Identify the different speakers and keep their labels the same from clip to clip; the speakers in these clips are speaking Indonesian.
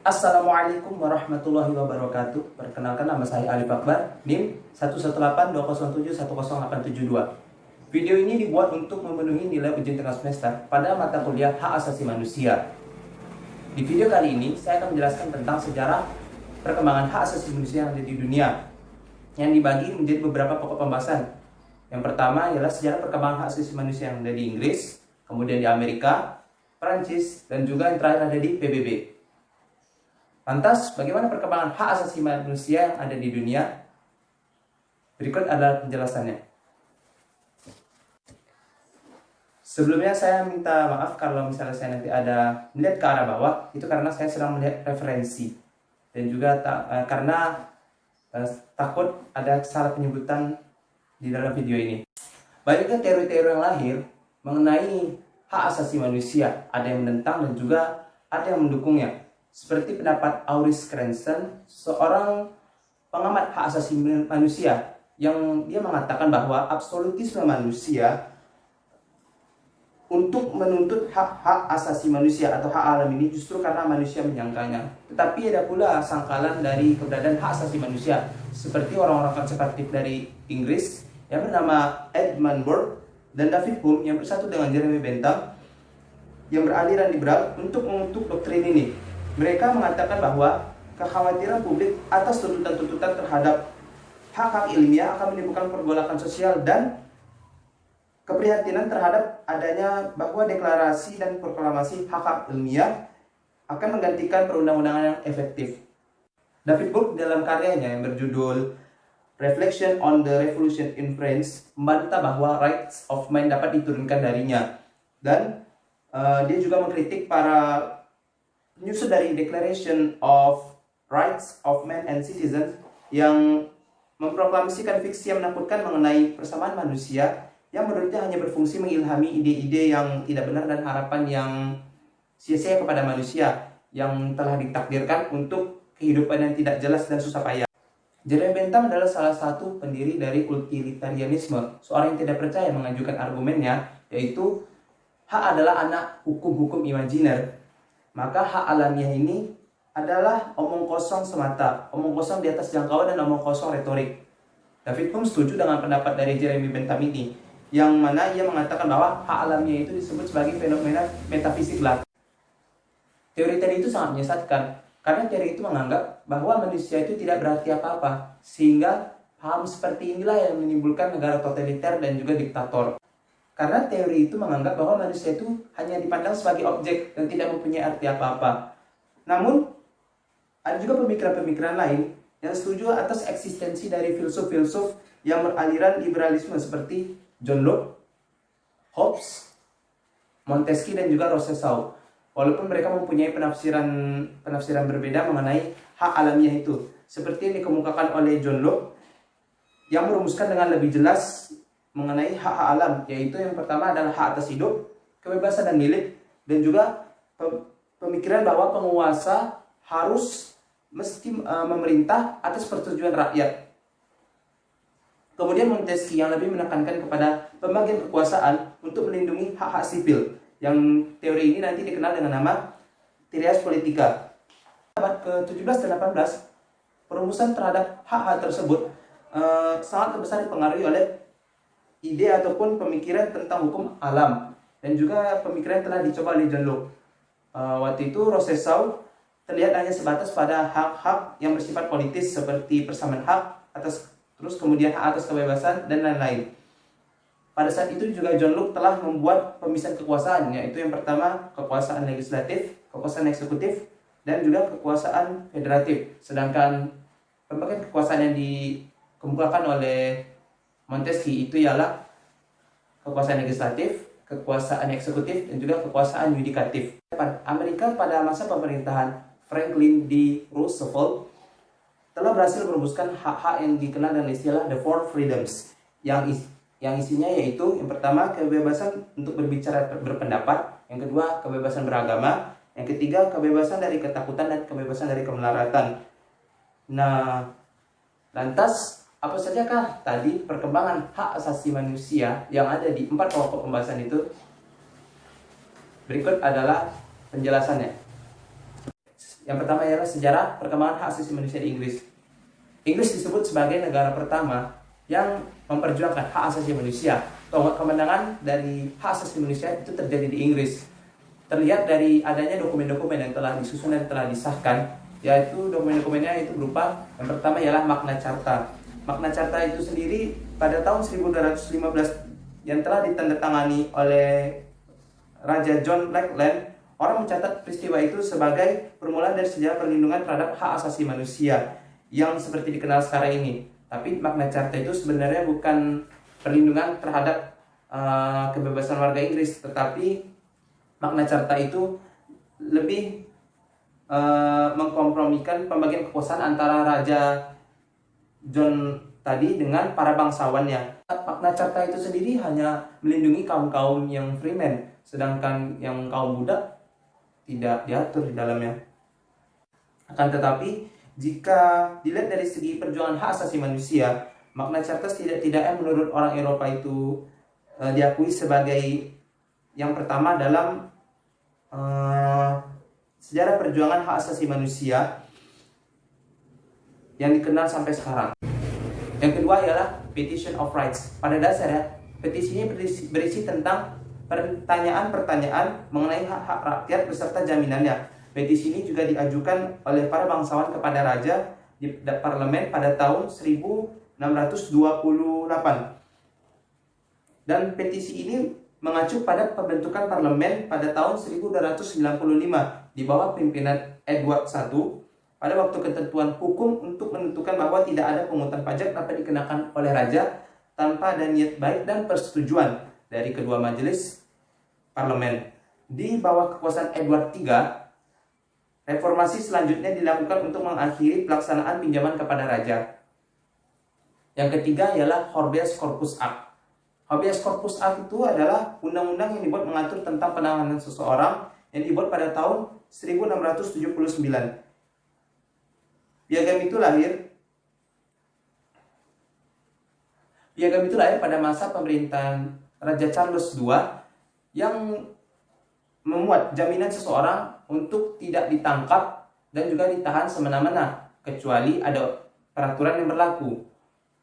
Speaker 1: Assalamualaikum warahmatullahi wabarakatuh. Perkenalkan, nama saya Alif Akbar, NIM 11820710872. Video ini dibuat untuk memenuhi nilai ujian tengah semester pada mata kuliah Hak Asasi Manusia. Di video kali ini, saya akan menjelaskan tentang sejarah perkembangan hak asasi manusia yang ada di dunia, yang dibagi menjadi beberapa pokok pembahasan. Yang pertama ialah sejarah perkembangan hak asasi manusia yang ada di Inggris, kemudian di Amerika, Perancis, dan juga yang terakhir ada di PBB. Lantas, bagaimana perkembangan hak asasi manusia yang ada di dunia? Berikut adalah penjelasannya. Sebelumnya saya minta maaf kalau misalnya saya nanti ada melihat ke arah bawah, itu karena saya sedang melihat referensi. Dan juga karena takut ada salah penyebutan di dalam video ini. Banyaknya teori-teori yang lahir mengenai hak asasi manusia, ada yang menentang dan juga ada yang mendukungnya. Seperti pendapat Auris Cranson, seorang pengamat hak asasi manusia, yang dia mengatakan bahwa absolutisme manusia untuk menuntut hak-hak asasi manusia atau hak alam ini justru karena manusia menyangkanya. Tetapi ada pula sangkalan dari keberadaan hak asasi manusia, seperti orang-orang konservatif dari Inggris yang bernama Edmund Burke dan David Hume yang bersatu dengan Jeremy Bentham yang beraliran liberal untuk mengutuk doktrin ini. Mereka mengatakan bahwa kekhawatiran publik atas tuntutan-tuntutan terhadap hak-hak ilmiah akan menimbulkan pergolakan sosial dan keprihatinan terhadap adanya bahwa deklarasi dan proklamasi hak-hak ilmiah akan menggantikan perundang-undangan yang efektif. David Burke dalam karyanya yang berjudul Reflection on the Revolution in France membantah bahwa rights of man dapat diturunkan darinya, dan dia juga mengkritik para penyusun dari Declaration of Rights of Man and Citizens yang memproklamasikan fiksi yang menakutkan mengenai persamaan manusia, yang menurutnya hanya berfungsi mengilhami ide-ide yang tidak benar dan harapan yang sia-sia kepada manusia yang telah ditakdirkan untuk kehidupan yang tidak jelas dan susah payah. Jeremy Bentham adalah salah satu pendiri dari utilitarianisme, seorang yang tidak percaya mengajukan argumennya, yaitu hak adalah anak hukum-hukum imajiner. Maka hak alamiah ini adalah omong kosong semata, omong kosong di atas jangkauan dan omong kosong retorik. David Hume setuju dengan pendapat dari Jeremy Bentham ini, yang mana ia mengatakan bahwa hak alamiah itu disebut sebagai fenomena metafisik belaka. Teori tadi itu sangat menyesatkan, karena teori itu menganggap bahwa manusia itu tidak berarti apa-apa, sehingga paham seperti inilah yang menimbulkan negara totaliter dan juga diktator. Karena teori itu menganggap bahwa manusia itu hanya dipandang sebagai objek dan tidak mempunyai arti apa-apa. Namun, ada juga pemikiran-pemikiran lain yang setuju atas eksistensi dari filsuf-filsuf yang beraliran liberalisme seperti John Locke, Hobbes, Montesquieu, dan juga Rousseau. Walaupun mereka mempunyai penafsiran berbeda mengenai hak alamiah itu. Seperti yang dikemukakan oleh John Locke, yang merumuskan dengan lebih jelas mengenai hak-hak alam, yaitu yang pertama adalah hak atas hidup, kebebasan dan milik, dan juga pemikiran bahwa penguasa harus mesti memerintah atas persetujuan rakyat. Kemudian Montesquieu yang lebih menekankan kepada pembagian kekuasaan untuk melindungi hak-hak sipil, yang teori ini nanti dikenal dengan nama Trias Politica. Abad ke-17 dan 18, perumusan terhadap hak-hak tersebut sangat besar dipengaruhi oleh ide ataupun pemikiran tentang hukum alam, dan juga pemikiran telah dicoba oleh John Locke. Waktu itu Rousseau terlihat hanya sebatas pada hak-hak yang bersifat politis seperti persamaan hak atas, terus kemudian hak atas kebebasan dan lain-lain. Pada saat itu juga John Locke telah membuat pemisahan kekuasaan, yaitu yang pertama kekuasaan legislatif, kekuasaan eksekutif, dan juga kekuasaan federatif. Sedangkan pembagian kekuasaan yang dikemukakan oleh Montesquieu itu ialah kekuasaan legislatif, kekuasaan eksekutif, dan juga kekuasaan yudikatif. Amerika pada masa pemerintahan Franklin D. Roosevelt telah berhasil merumuskan hak-hak yang dikenal dengan istilah The Four Freedoms, yang isinya yaitu yang pertama kebebasan untuk berbicara berpendapat, yang kedua kebebasan beragama, yang ketiga kebebasan dari ketakutan dan kebebasan dari kemelaratan. Nah, lantas apa sajakah tadi perkembangan hak asasi manusia yang ada di 4 pokok pembahasan itu? Berikut adalah penjelasannya. Yang pertama ialah sejarah perkembangan hak asasi manusia di Inggris. Inggris disebut sebagai negara pertama yang memperjuangkan hak asasi manusia. Tonggak kemenangan dari hak asasi manusia itu terjadi di Inggris. Terlihat dari adanya dokumen-dokumen yang telah disusun dan telah disahkan, yaitu dokumen-dokumennya itu berupa, yang pertama ialah Magna Carta. Magna Carta itu sendiri pada tahun 1215 yang telah ditandatangani oleh Raja John Lackland. Orang mencatat peristiwa itu sebagai permulaan dari sejarah perlindungan terhadap hak asasi manusia yang seperti dikenal sekarang ini. Tapi Magna Carta itu sebenarnya bukan perlindungan terhadap kebebasan warga Inggris, tetapi Magna Carta itu lebih mengkompromikan pembagian kekuasaan antara Raja John tadi dengan para bangsawannya. Magna Carta itu sendiri hanya melindungi kaum-kaum yang freeman, sedangkan yang kaum budak tidak diatur di dalamnya. Akan tetapi, jika dilihat dari segi perjuangan hak asasi manusia, Magna Carta tidak menurut orang Eropa itu diakui sebagai yang pertama dalam sejarah perjuangan hak asasi manusia yang dikenal sampai sekarang. Yang kedua ialah Petition of Rights. Pada dasarnya, petisinya berisi tentang pertanyaan-pertanyaan mengenai hak-hak rakyat beserta jaminannya. Petisi ini juga diajukan oleh para bangsawan kepada raja di parlemen pada tahun 1628. Dan petisi ini mengacu pada pembentukan parlemen pada tahun 1295 di bawah pimpinan Edward I. Pada waktu ketentuan hukum untuk menentukan bahwa tidak ada pungutan pajak dapat dikenakan oleh raja tanpa ada niat baik dan persetujuan dari kedua majelis parlemen. Di bawah kekuasaan Edward III, reformasi selanjutnya dilakukan untuk mengakhiri pelaksanaan pinjaman kepada raja. Yang ketiga ialah Habeas Corpus Act. Habeas Corpus Act itu adalah undang-undang yang dibuat mengatur tentang penahanan seseorang yang dibuat pada tahun 1679. Piagam itu lahir pada masa pemerintahan Raja Charles II yang memuat jaminan seseorang untuk tidak ditangkap dan juga ditahan semena-mena kecuali ada peraturan yang berlaku.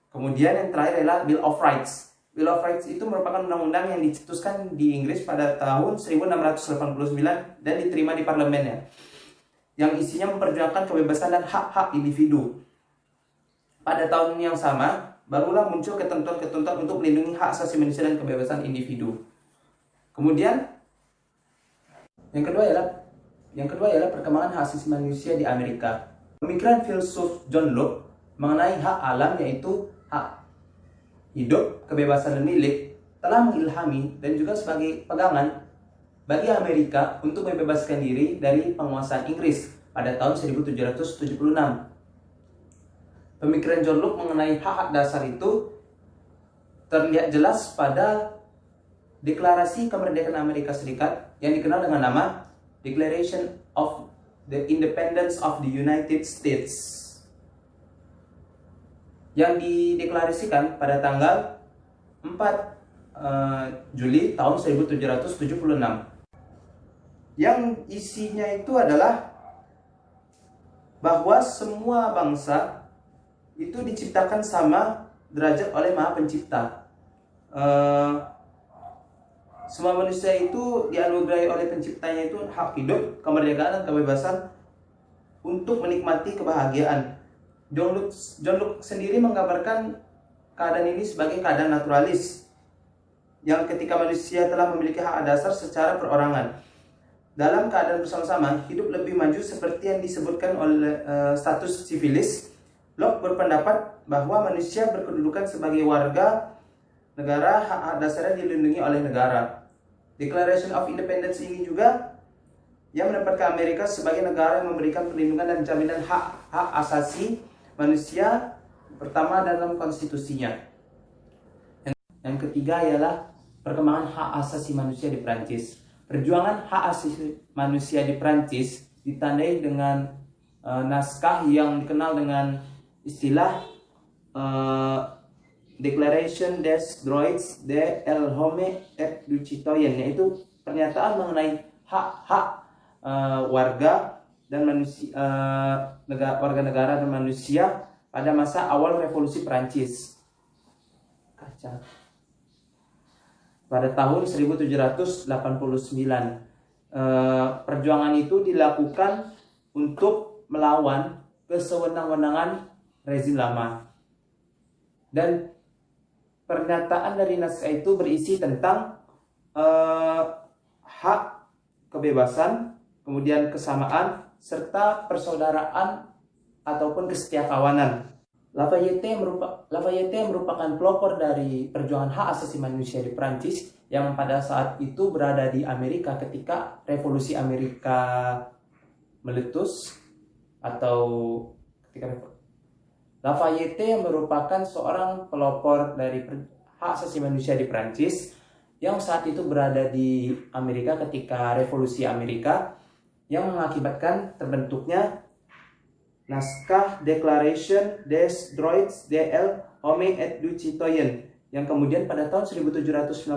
Speaker 1: Kemudian yang terakhir adalah Bill of Rights. Bill of Rights itu merupakan undang-undang yang dicetuskan di Inggris pada tahun 1689 dan diterima di parlemennya, yang isinya memperjuangkan kebebasan dan hak-hak individu. Pada tahun yang sama, barulah muncul ketentuan-ketentuan untuk melindungi hak asasi manusia dan kebebasan individu. Kemudian, yang kedua ialah perkembangan hak asasi manusia di Amerika. Pemikiran filsuf John Locke mengenai hak alam, yaitu hak hidup, kebebasan dan milik, telah mengilhami dan juga sebagai pegangan bagi Amerika untuk membebaskan diri dari penguasaan Inggris pada tahun 1776. Pemikiran John Locke mengenai hak-hak dasar itu terlihat jelas pada Deklarasi Kemerdekaan Amerika Serikat yang dikenal dengan nama Declaration of the Independence of the United States, yang dideklarasikan pada tanggal 4 Juli tahun 1776. Yang isinya itu adalah bahwa semua bangsa itu diciptakan sama derajat oleh Maha Pencipta. Semua manusia itu dianugerahi oleh penciptanya itu hak hidup, kemerdekaan dan kebebasan untuk menikmati kebahagiaan. John Locke sendiri menggambarkan keadaan ini sebagai keadaan naturalis, yang ketika manusia telah memiliki hak dasar secara perorangan. Dalam keadaan bersama-sama, hidup lebih maju seperti yang disebutkan oleh status civilis. Locke berpendapat bahwa manusia berkedudukan sebagai warga negara, hak dasarnya dilindungi oleh negara. Declaration of Independence ini juga yang menempatkan Amerika sebagai negara yang memberikan perlindungan dan jaminan hak asasi manusia pertama dalam konstitusinya. Yang ketiga ialah perkembangan hak asasi manusia di Prancis. Perjuangan hak asasi manusia di Prancis ditandai dengan naskah yang dikenal dengan istilah Declaration des droits de l'homme et du citoyen, yaitu pernyataan mengenai hak-hak warga dan manusia, warga negara dan manusia pada masa awal revolusi Perancis. Pada tahun 1789, perjuangan itu dilakukan untuk melawan kesewenang-wenangan rezim lama. Dan pernyataan dari naskah itu berisi tentang hak kebebasan, kemudian kesamaan, serta persaudaraan ataupun kesetiakawanan. Lafayette merupakan pelopor dari perjuangan hak asasi manusia di Prancis yang pada saat itu berada di Amerika ketika revolusi Amerika meletus atau ketika Lafayette merupakan seorang pelopor dari hak asasi manusia di Prancis yang saat itu berada di Amerika ketika revolusi Amerika yang mengakibatkan terbentuknya naskah Declaration des Droits de l'Homme et du Citoyen yang kemudian pada tahun 1791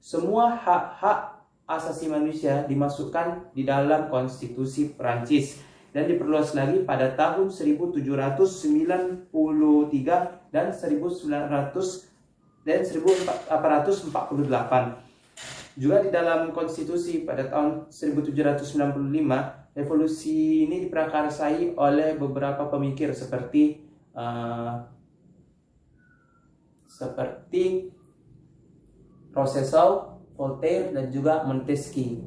Speaker 1: semua hak-hak asasi manusia dimasukkan di dalam konstitusi Prancis dan diperluas lagi pada tahun 1793 dan 1848. Juga di dalam konstitusi pada tahun 1795, revolusi ini diprakarsai oleh beberapa pemikir seperti Rousseau, Voltaire, dan juga Montesquieu.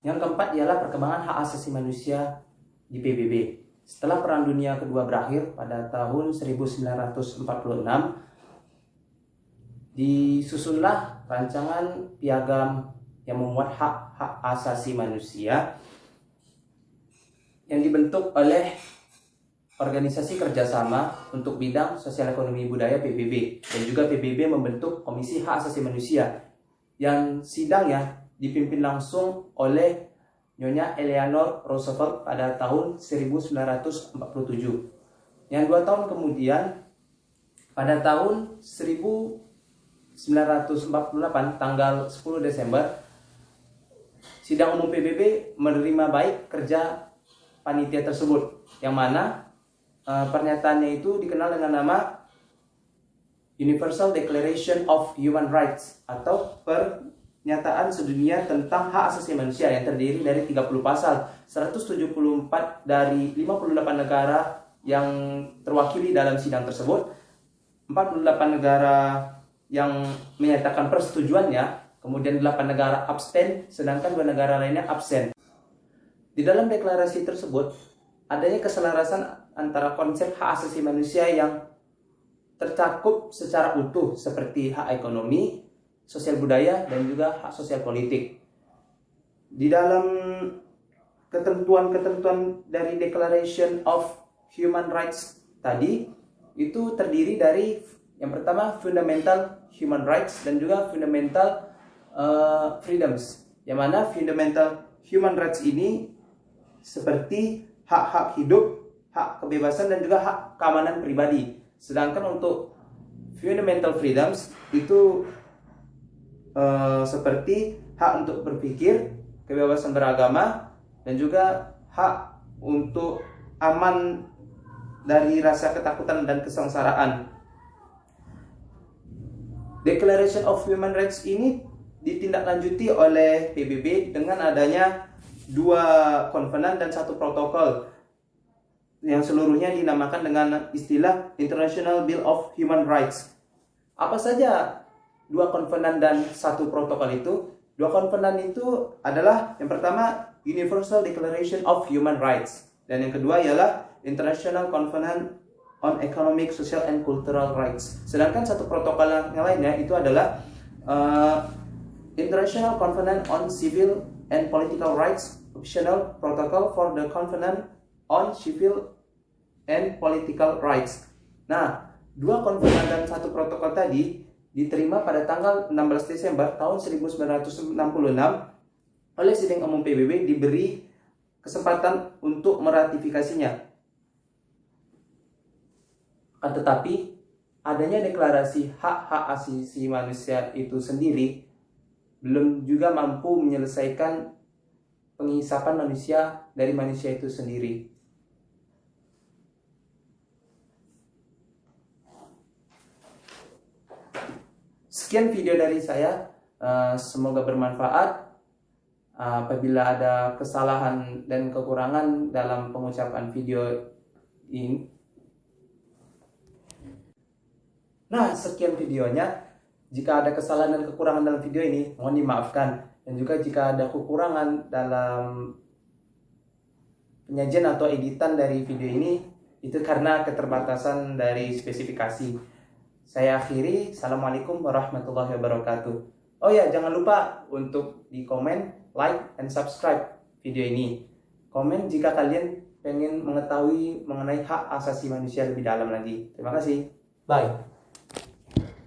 Speaker 1: Yang keempat ialah perkembangan hak asasi manusia di PBB. Setelah Perang Dunia Kedua berakhir pada tahun 1946, disusunlah rancangan piagam yang memuat hak-hak asasi manusia yang dibentuk oleh Organisasi Kerjasama untuk Bidang Sosial Ekonomi Budaya PBB, dan juga PBB membentuk Komisi Hak Asasi Manusia yang sidangnya dipimpin langsung oleh Nyonya Eleanor Roosevelt pada tahun 1947. Yang 2 tahun kemudian, pada tahun 1948 tanggal 10 Desember, Sidang Umum PBB menerima baik kerja panitia tersebut, yang mana pernyataannya itu dikenal dengan nama Universal Declaration of Human Rights atau Pernyataan Sedunia tentang Hak Asasi Manusia yang terdiri dari 30 pasal, 174 dari 58 negara yang terwakili dalam sidang tersebut, 48 negara yang menyatakan persetujuannya, kemudian 8 negara abstain, sedangkan 2 negara lainnya absen. Di dalam deklarasi tersebut, adanya keselarasan antara konsep hak asasi manusia yang tercakup secara utuh seperti hak ekonomi, sosial budaya, dan juga hak sosial politik. Di dalam ketentuan-ketentuan dari Declaration of Human Rights tadi, itu terdiri dari yang pertama fundamental human rights dan juga fundamental freedoms, yang mana fundamental human rights ini seperti hak-hak hidup, hak kebebasan, dan juga hak keamanan pribadi. Sedangkan untuk fundamental freedoms itu seperti hak untuk berpikir, kebebasan beragama, dan juga hak untuk aman dari rasa ketakutan dan kesengsaraan. Declaration of Human Rights ini ditindaklanjuti oleh PBB dengan adanya 2 konvenan dan 1 protokol yang seluruhnya dinamakan dengan istilah International Bill of Human Rights. Apa saja 2 konvenan dan 1 protokol itu? 2 konvenan itu adalah yang pertama Universal Declaration of Human Rights, dan yang kedua ialah International Covenant on Economic, Social, and Cultural Rights. Sedangkan 1 protokol yang lainnya itu adalah International Covenant on Civil and Political Rights, Optional Protocol for the Covenant on Civil and Political Rights. Nah, 2 konvenan dan 1 protokol tadi diterima pada tanggal 16 Desember tahun 1966 oleh Sidang Umum PBB, diberi kesempatan untuk meratifikasinya. Tetapi adanya deklarasi hak-hak asasi manusia itu sendiri belum juga mampu menyelesaikan penghisapan manusia dari manusia itu sendiri. Sekian video dari saya, semoga bermanfaat. Apabila ada kesalahan dan kekurangan dalam pengucapan video ini, nah sekian videonya. Jika ada kesalahan dan kekurangan dalam video ini, mohon dimaafkan. Dan juga jika ada kekurangan dalam penyajian atau editan dari video ini, itu karena keterbatasan dari spesifikasi. Saya akhiri. Assalamualaikum warahmatullahi wabarakatuh. Oh ya, jangan lupa untuk di komen, like, dan subscribe video ini. Komen jika kalian pengen mengetahui mengenai hak asasi manusia lebih dalam lagi. Terima kasih. Bye.